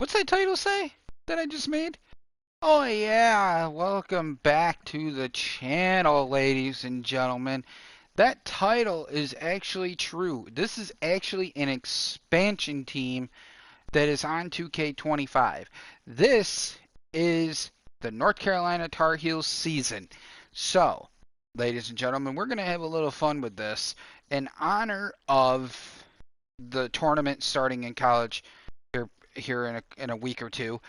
What's that title say that I just made? Oh yeah, welcome back to the channel, ladies and gentlemen. That title is actually true. This is actually an expansion team that is on 2K25. This is the North Carolina Tar Heels season. So, ladies and gentlemen, we're going to have a little fun with this in honor of the tournament starting in college here in a week or two.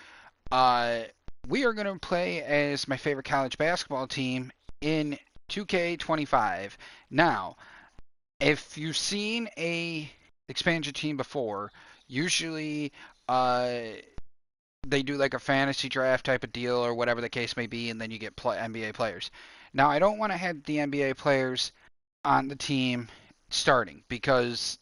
Uh, we are going to play as my favorite college basketball team in 2K25. Now, if you've seen a expansion team before, usually uh, they do like a fantasy draft type of deal or whatever the case may be, and then you get NBA players. Now, I don't want to have the NBA players on the team starting because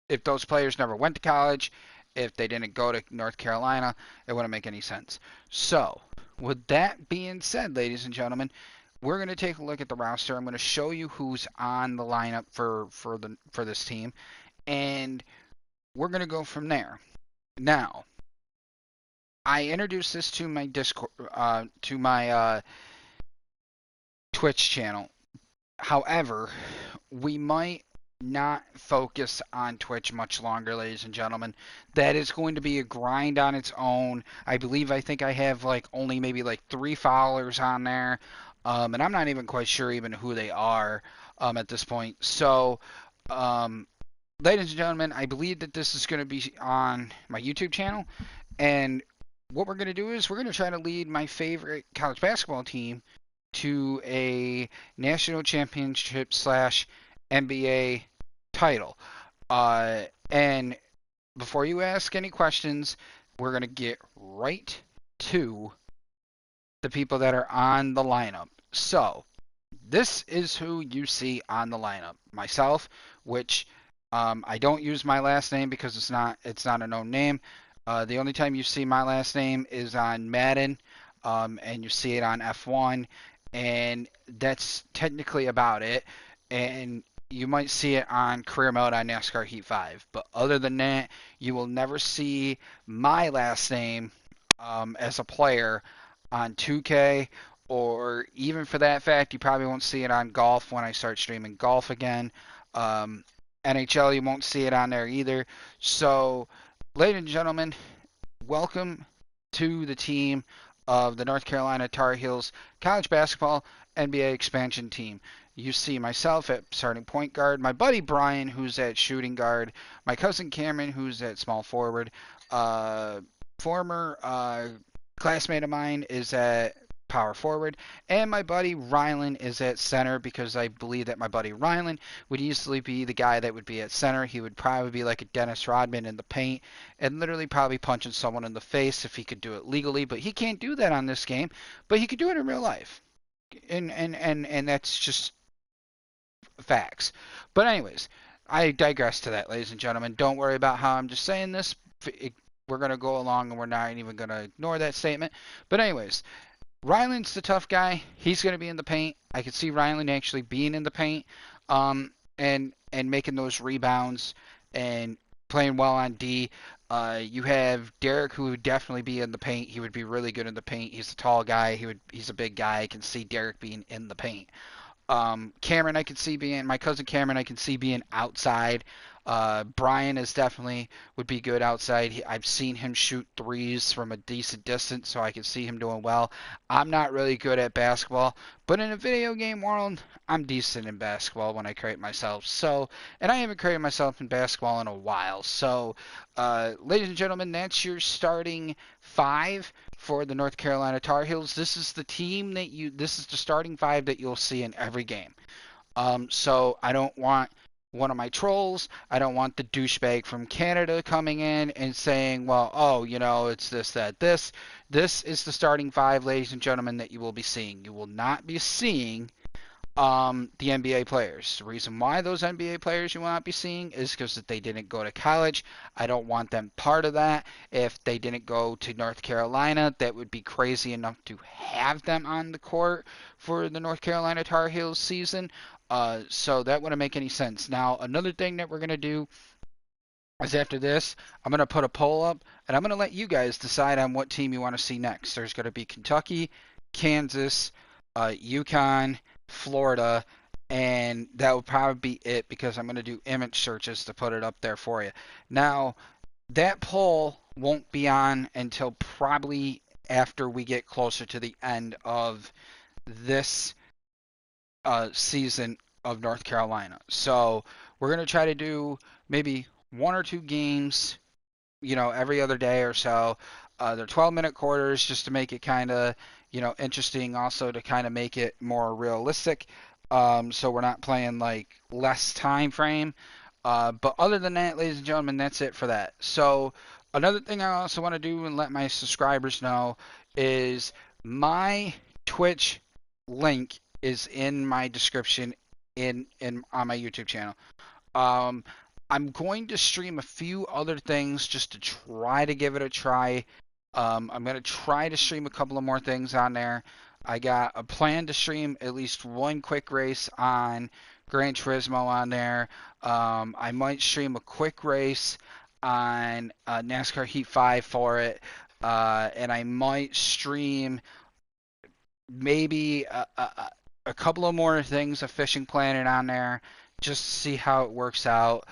if those players never went to college, if they didn't go to North Carolina, it wouldn't make any sense. So, with that being said, ladies and gentlemen, we're going to take a look at the roster. I'm going to show you who's on the lineup for this team, and we're going to go from there. Now, I introduced this to my Discord, to my Twitch channel. However, we might not focus on Twitch much longer, ladies and gentlemen. That is going to be a grind on its own. I think I have like only maybe like 3 followers on there, and I'm not even quite sure even who they are at this point. So, um, ladies and gentlemen, I believe that this is going to be on my YouTube channel, and what we're going to do is we're going to try to lead my favorite college basketball team to a national championship slash NBA title. And before you ask any questions, we're going to get right to the people that are on the lineup. So, this is who you see on the lineup. Myself, which I don't use my last name because it's not a known name. The only time you see my last name is on Madden, and you see it on F1, and that's technically about it. And you might see it on career mode on NASCAR Heat 5, but other than that, you will never see my last name as a player on 2K, or even for that fact, you probably won't see it on golf when I start streaming golf again. Um, NHL, you won't see it on there either. So, ladies and gentlemen, welcome to the team of the North Carolina Tar Heels college basketball NBA expansion team. You see myself at starting point guard, my buddy Brian, who's at shooting guard, my cousin Cameron, who's at small forward, former classmate of mine is at power forward, and my buddy Rylan is at center because I believe that my buddy Rylan would easily be the guy that would be at center. He would probably be like a Dennis Rodman in the paint and literally probably punching someone in the face if he could do it legally, but he can't do that on this game, but he could do it in real life. And that's just facts. But anyways, I digress to that, ladies and gentlemen. Don't worry about how I'm just saying this. We're going to go along and we're not even going to ignore that statement. But anyways, Ryland's the tough guy. He's going to be in the paint. I could see Ryland actually being in the paint, and making those rebounds and playing well on D. You have Derek, who would definitely be in the paint. He would be really good in the paint. He's a tall guy. He's a big guy. I can see Derek being in the paint. Cameron, I can see being my cousin Cameron. I can see being outside. Brian is definitely would be good outside. I've seen him shoot threes from a decent distance, so I can see him doing well. I'm not really good at basketball, but in a video game world, I'm decent in basketball when I create myself. So, and I haven't created myself in basketball in a while. So, ladies and gentlemen, that's your starting five for the North Carolina Tar Heels. This is the team that this is the starting five that you'll see in every game. So I don't want one of my trolls. I don't want the douchebag from Canada coming in and saying, well, oh, it's this, that, this. This is the starting five, ladies and gentlemen, that you will be seeing. You will not be seeing the NBA players. The reason why those NBA players you will not be seeing is because they didn't go to college. I don't want them part of that. If they didn't go to North Carolina, that would be crazy enough to have them on the court for the North Carolina Tar Heels season. So that wouldn't make any sense. Now, another thing that we're going to do is after this, I'm going to put a poll up, and I'm going to let you guys decide on what team you want to see next. There's going to be Kentucky, Kansas, UConn, Florida, and that will probably be it because I'm going to do image searches to put it up there for you. Now, that poll won't be on until probably after we get closer to the end of this season of North Carolina. So we're going to try to do maybe one or two games, every other day or so. They're 12-minute quarters just to make it kind of, interesting, also to kind of make it more realistic. So we're not playing like less time frame. But other than that, ladies and gentlemen, that's it for that. So another thing I also want to do and let my subscribers know is my Twitch link is in my description in on my YouTube channel. Um, I'm going to stream a few other things just to try to give it a try. I'm going to try to stream a couple of more things on there. I got a plan to stream at least one quick race on Gran Turismo on there. I might stream a quick race on NASCAR Heat 5 for it. And I might stream maybe a couple of more things of Fishing Planet on there just to see how it works out.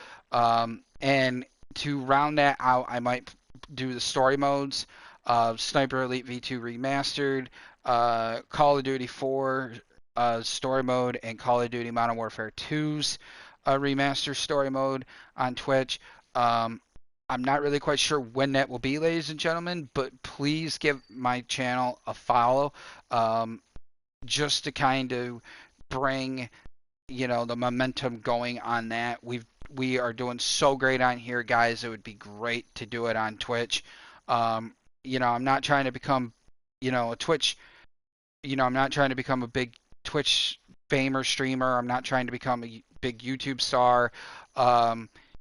And to round that out, I might do the story modes of Sniper Elite V2 Remastered, Call of Duty 4 story mode, and Call of Duty Modern Warfare 2's remaster story mode on Twitch. I'm not really quite sure when that will be, ladies and gentlemen, but please give my channel a follow, just to kind of bring, the momentum going on that. We are doing so great on here, guys. It would be great to do it on Twitch. I'm not trying to become, a Twitch. I'm not trying to become a big Twitch famer streamer. I'm not trying to become a big YouTube star.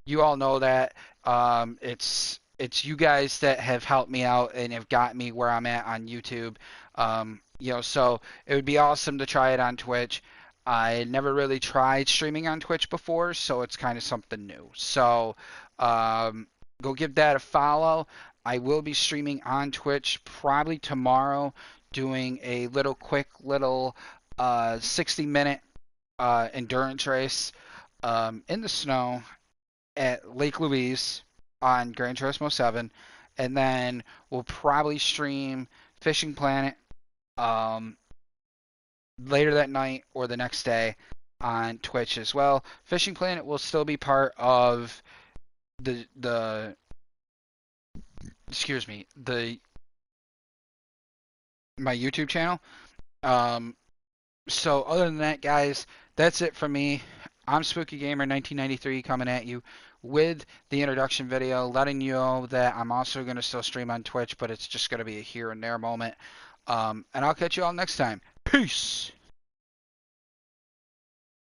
You all know that. It's you guys that have helped me out and have got me where I'm at on YouTube. So it would be awesome to try it on Twitch. I never really tried streaming on Twitch before, so it's kind of something new. So go give that a follow. I will be streaming on Twitch probably tomorrow, doing a quick little 60-minute endurance race in the snow at Lake Louise on Gran Turismo 7, and then we'll probably stream Fishing Planet um, later that night or the next day on Twitch as well. Fishing Planet will still be part of the excuse me, the my YouTube channel. Um, so other than that, guys, that's it from me. I'm Spooky Gamer 1993 coming at you with the introduction video, letting you know that I'm also going to still stream on Twitch, but it's just going to be a here and there moment. And I'll catch you all next time. Peace!